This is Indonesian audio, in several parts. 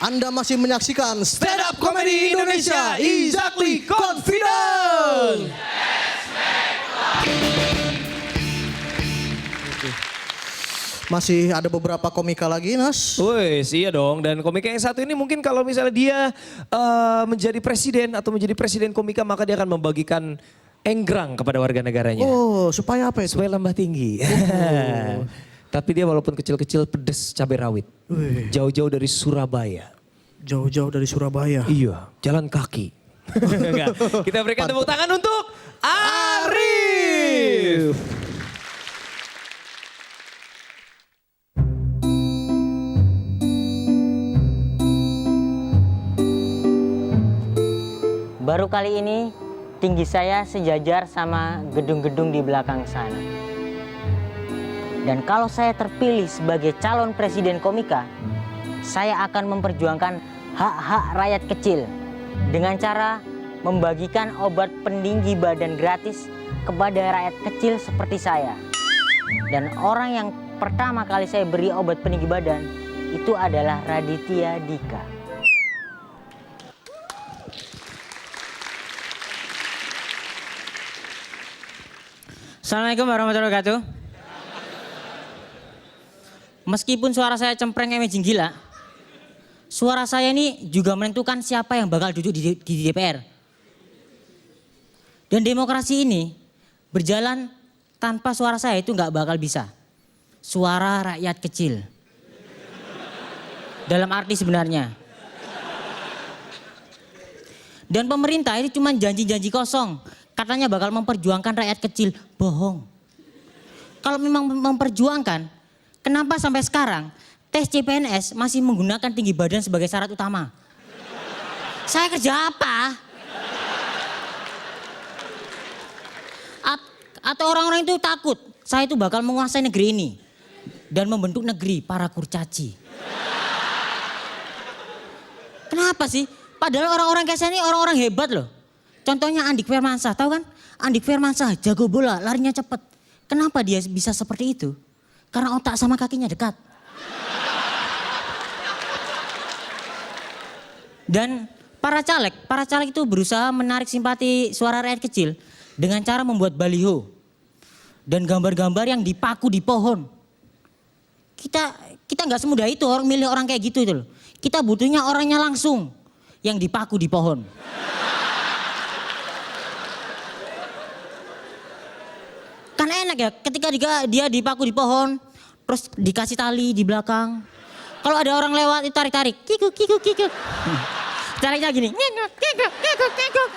Anda masih menyaksikan Stand Up Comedy Indonesia, Exactly Confident. Masih ada beberapa komika lagi, Nas. Wih, iya dong. Dan komika yang satu ini mungkin kalau misalnya dia menjadi presiden atau menjadi presiden komika, maka dia akan membagikan enggrang kepada warga negaranya. Oh, supaya apa itu? Supaya lambah tinggi. Tapi dia walaupun kecil-kecil pedes cabai rawit. Jauh-jauh dari Surabaya. Jauh-jauh dari Surabaya. Iya, jalan kaki. Enggak. Kita berikan tepuk tangan untuk Arif. Baru kali ini tinggi saya sejajar sama gedung-gedung di belakang sana. Dan kalau saya terpilih sebagai calon presiden komika, saya akan memperjuangkan hak-hak rakyat kecil dengan cara membagikan obat peninggi badan gratis kepada rakyat kecil seperti saya. Dan orang yang pertama kali saya beri obat peninggi badan itu adalah Raditya Dika. Assalamualaikum warahmatullahi wabarakatuh. Meskipun suara saya cempreng kayak mejing gila, suara saya ini juga menentukan siapa yang bakal duduk di DPR. Dan demokrasi ini berjalan tanpa suara saya itu nggak bakal bisa. Suara rakyat kecil. Dalam arti sebenarnya. Dan pemerintah ini cuma janji-janji kosong. Katanya bakal memperjuangkan rakyat kecil. Bohong. Kalau memang memperjuangkan, kenapa sampai sekarang tes CPNS masih menggunakan tinggi badan sebagai syarat utama? Saya kerja apa? Atau orang-orang itu takut saya itu bakal menguasai negeri ini dan membentuk negeri para kurcaci. Kenapa sih? Padahal orang-orang kayak saya ini orang-orang hebat loh. Contohnya Andik Firmansyah, tahu kan? Andik Firmansyah jago bola, larinya cepat. Kenapa dia bisa seperti itu? Karena otak sama kakinya dekat. Dan para caleg itu berusaha menarik simpati suara rakyat kecil dengan cara membuat baliho dan gambar-gambar yang dipaku di pohon. Kita nggak semudah itu orang milih orang kayak gitu itu loh. Kita butuhnya orangnya langsung yang dipaku di pohon. Kan enak ya ketika dia dipaku di pohon, terus dikasih tali di belakang. Kalau ada orang lewat itu tarik-tarik, kikuk. Tariknya gini, kikuk.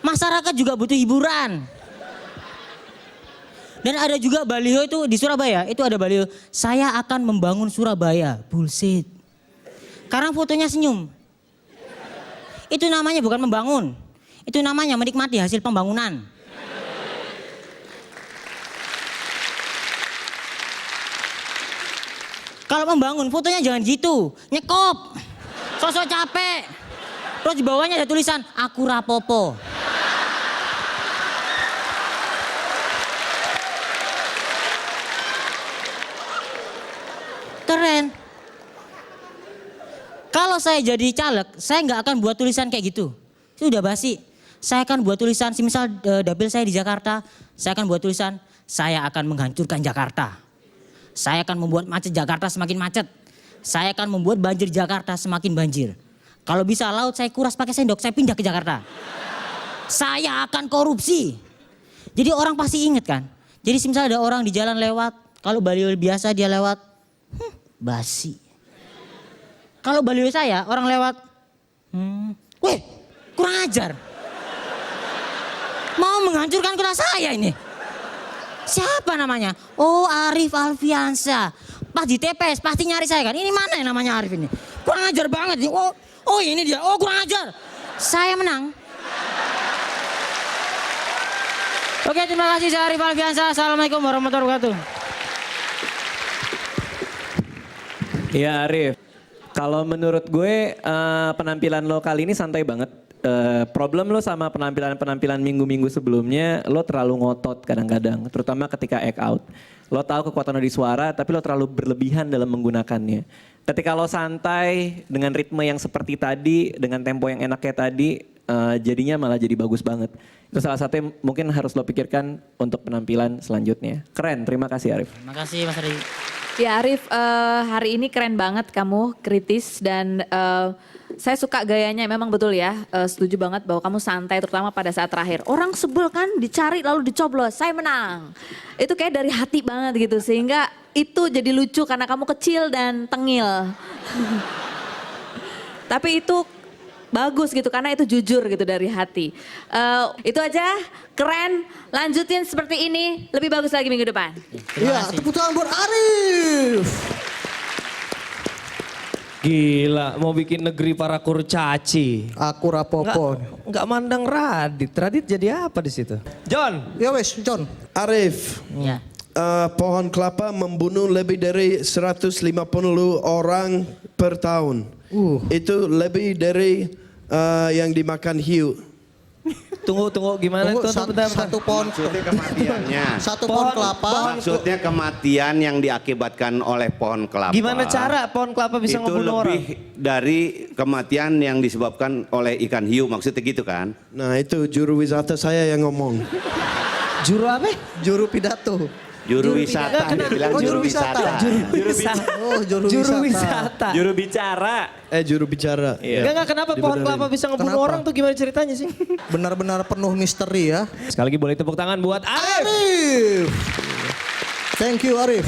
Masyarakat juga butuh hiburan. Dan ada juga baliho itu di Surabaya, itu ada baliho, saya akan membangun Surabaya. Bullshit. Karena fotonya senyum. Itu namanya bukan membangun. Itu namanya menikmati hasil pembangunan. Kalau membangun fotonya jangan gitu, nyekop, sosok capek. Terus di bawahnya ada tulisan, aku rapopo. Keren. Kalau saya jadi caleg, saya nggak akan buat tulisan kayak gitu. Itu udah basi. Saya akan buat tulisan, misal dapil saya di Jakarta, saya akan buat tulisan, saya akan menghancurkan Jakarta. Saya akan membuat macet Jakarta semakin macet. Saya akan membuat banjir Jakarta semakin banjir. Kalau bisa laut saya kuras pakai sendok, saya pindah ke Jakarta. Saya akan korupsi. Jadi orang pasti inget kan. Jadi misalnya ada orang di jalan lewat, kalau baliho biasa dia lewat, basi. Kalau baliho saya orang lewat, weh kurang ajar. Mau menghancurkan kota saya ini. Siapa namanya? Oh Arif Alfiansyah. Pas di TPS pasti nyari saya kan. Ini mana yang namanya Arif ini? Kurang ajar banget. Oh ini dia. Oh kurang ajar. Saya menang. Oke terima kasih saya Arif Alfiansyah. Assalamualaikum warahmatullahi wabarakatuh. Ya Arif, kalau menurut gue penampilan lo kali ini santai banget. Problem lo sama penampilan-penampilan minggu-minggu sebelumnya, lo terlalu ngotot kadang-kadang, terutama ketika act out. Lo tahu kekuatan lo di suara, tapi lo terlalu berlebihan dalam menggunakannya. Ketika lo santai dengan ritme yang seperti tadi, dengan tempo yang enak kayak tadi, jadinya malah jadi bagus banget. Itu salah satu yang mungkin harus lo pikirkan untuk penampilan selanjutnya. Keren, terima kasih Arif. Terima kasih Mas Adi. Ya Arif, hari ini keren banget kamu, kritis dan saya suka gayanya, memang betul ya, setuju banget bahwa kamu santai terutama pada saat terakhir. Orang sebel kan dicari lalu dicoblos, saya menang. Itu kayak dari hati banget gitu sehingga itu jadi lucu karena kamu kecil dan tengil. Tapi itu bagus gitu karena itu jujur gitu dari hati. Itu aja, keren, lanjutin seperti ini, lebih bagus lagi minggu depan. Ya, tepuk tangan buat Arif. Gila, mau bikin negeri para kurcaci. Aku rapopon. Nggak mandang Radit. Radit jadi apa di situ? John. Ya wes, John. Arif, Ya. pohon kelapa membunuh lebih dari 150 orang per tahun. Itu lebih dari yang dimakan hiu. Tunggu, gimana Tunggu, tuh? satu pohon. Maksudnya kematiannya. Satu pohon kelapa. Maksudnya kematian yang diakibatkan oleh pohon kelapa. Gimana cara pohon kelapa bisa itu ngebunuh orang? lebih dari kematian yang disebabkan oleh ikan hiu. Maksudnya gitu kan? Nah itu juru wisata saya yang ngomong. Juru apa? Juru pidato. Juru wisata. Dia bilang Oh, juru juru wisata. wisata. Oh, juru wisata. Juru bicara. Juru bicara. Enggak, kenapa pohon kelapa bisa ngebunuh Kenapa? orang tuh gimana ceritanya sih? Benar-benar penuh misteri ya. Sekali lagi boleh tepuk tangan buat Arif. Arif. Thank you Arif.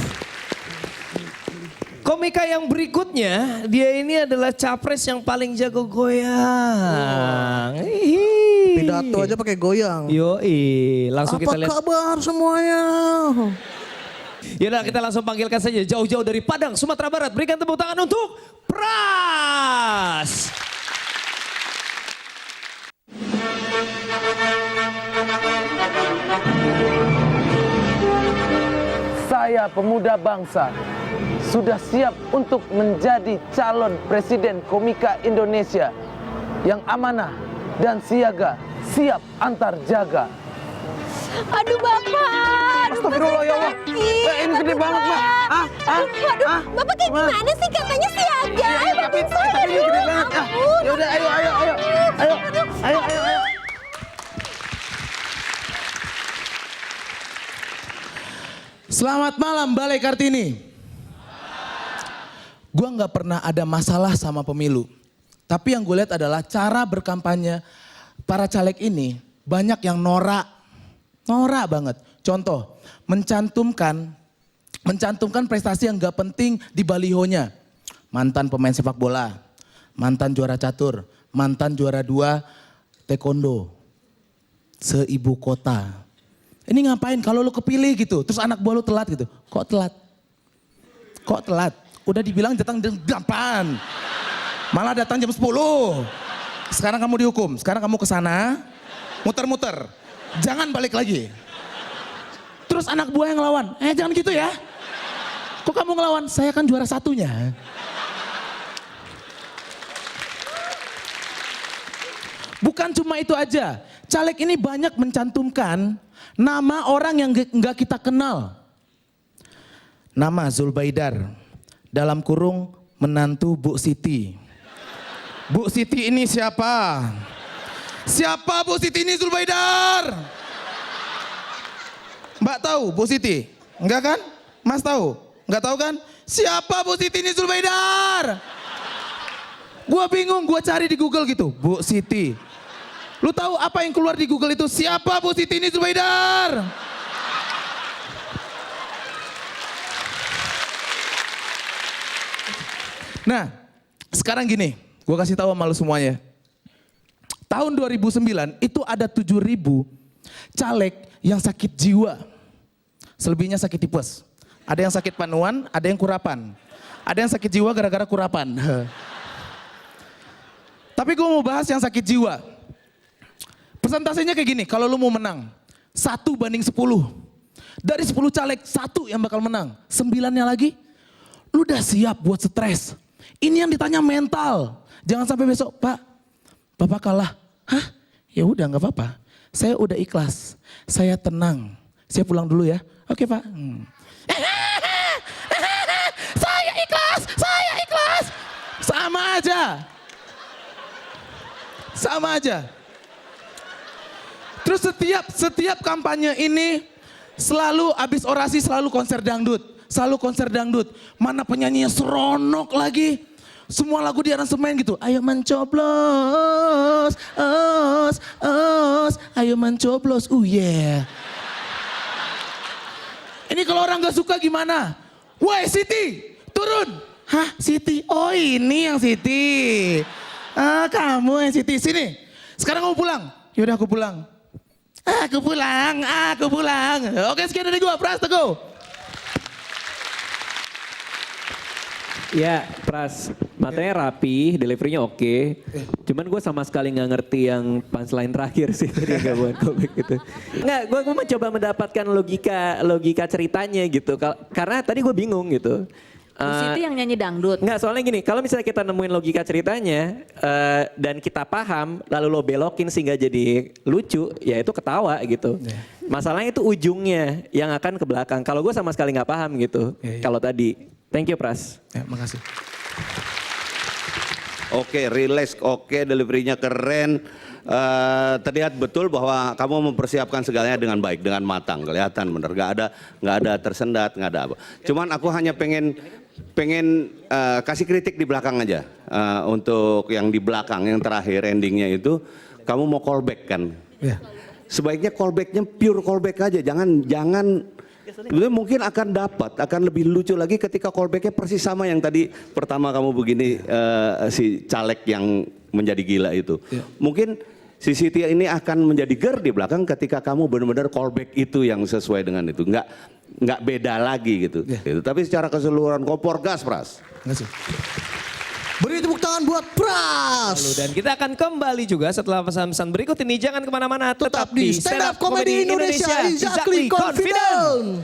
Komika yang berikutnya, dia ini adalah capres yang paling jago goyang. Hihi. Pidato aja pakai goyang. Yoi, langsung Apa kita lihat. kabar semuanya? Yaudah kita langsung panggilkan saja jauh-jauh dari Padang, Sumatera Barat. Berikan tepuk tangan untuk Pras. Saya pemuda bangsa sudah siap untuk menjadi calon presiden komika Indonesia yang amanah dan siaga, siap antar jaga. Aduh Bapak, Astagfirullah ya Allah. Ini gede banget Mbak. Bapak kayak gimana sih katanya siaga? Iya, tapi ini gede banget. Yaudah ayo. Selamat malam Balai Kartini. Gua nggak pernah ada masalah sama pemilu. Tapi yang gue lihat adalah cara berkampanye para caleg ini banyak yang norak banget. Contoh, mencantumkan prestasi yang nggak penting di balihonya. Mantan pemain sepak bola, mantan juara catur, mantan juara 2 taekwondo, se-ibu kota. Ini ngapain kalau lu kepilih gitu, terus anak buah lu telat gitu. Kok telat? Udah dibilang datang jam 8. Malah datang jam 10. Sekarang kamu dihukum, sekarang kamu ke sana, muter-muter. Jangan balik lagi. Terus anak buah yang ngelawan, jangan gitu ya. Kok kamu ngelawan? Saya kan juara satunya. Bukan cuma itu aja, caleg ini banyak mencantumkan nama orang yang nggak kita kenal. Nama Zulbaidar, dalam kurung menantu Bu Siti. Bu Siti ini siapa? Siapa Bu Siti ini Zulbaidar? Mbak tahu Bu Siti? Enggak kan? Mas tahu? Enggak tahu kan? Siapa Bu Siti ini Zulbaidar? Gua bingung, gua cari di Google gitu, Bu Siti. Lu tahu apa yang keluar di Google itu? Siapa Bu Siti ini Zulbaidar? Nah, sekarang gini, gue kasih tahu sama lu semuanya. Tahun 2009 itu ada 7.000 caleg yang sakit jiwa. Selebihnya sakit tipes. Ada yang sakit panuan, ada yang kurapan. Ada yang sakit jiwa gara-gara kurapan. Tapi gue mau bahas yang sakit jiwa. Persentasenya kayak gini, kalau lu mau menang, 1:10. Dari 10 caleg, 1 yang bakal menang. 9-nya lagi, lu udah siap buat stres. Ini yang ditanya mental. Jangan sampai besok, Pak, Bapak kalah. Hah? Ya udah nggak apa-apa. Saya udah ikhlas. Saya tenang. Saya pulang dulu ya. Oke Pak. aja. Sama aja. Terus setiap kampanye ini selalu habis orasi selalu konser dangdut. Selalu konser dangdut. Mana penyanyinya seronok lagi. Semua lagu di aransemen gitu. Ayo mencoblos, ayo mencoblos. Yeah. Ini kalau orang gak suka gimana? Woi Siti, turun. Hah Siti? Oh ini yang Siti. Kamu yang Siti, sini. Sekarang kamu pulang. Yaudah aku pulang. Aku pulang. Oke sekian dari gua, Pras, go. Ya, Pras, matanya rapi, deliverynya oke. Cuman gue sama sekali nggak ngerti yang punchline terakhir sih tadi yang gabungan komik gitu. Nggak, gue mencoba mendapatkan logika ceritanya gitu. Karena tadi gue bingung gitu. Bu Siti yang nyanyi dangdut. Nggak, soalnya gini, kalau misalnya kita nemuin logika ceritanya dan kita paham, lalu lo belokin sehingga jadi lucu, ya itu ketawa gitu. Masalahnya itu ujungnya yang akan ke belakang. Kalau gue sama sekali nggak paham gitu. Kalau tadi, thank you Pras. Ya, makasih. Oke, relax, oke, deliverynya keren. Terlihat betul bahwa kamu mempersiapkan segalanya dengan baik, dengan matang, kelihatan bener. Nggak ada tersendat, nggak ada apa. Cuman aku hanya pengen kasih kritik di belakang aja. Untuk yang di belakang, yang terakhir endingnya itu, kamu mau callback kan? Ya. Sebaiknya callbacknya pure callback aja, jangan. Sebenarnya mungkin akan lebih lucu lagi ketika callbacknya persis sama yang tadi pertama kamu begini si caleg yang menjadi gila itu. Ya. Mungkin si Siti ini akan menjadi ger di belakang ketika kamu benar-benar callback itu yang sesuai dengan itu. Nggak beda lagi gitu. Ya. Gitu. Tapi secara keseluruhan kompor gas, Pras. Makasih. Beri tepuk tangan buat Pras. Dan kita akan kembali juga setelah pesan-pesan berikut ini. Jangan kemana-mana, Tetap di Stand Up Comedy Indonesia, Exactly Confident.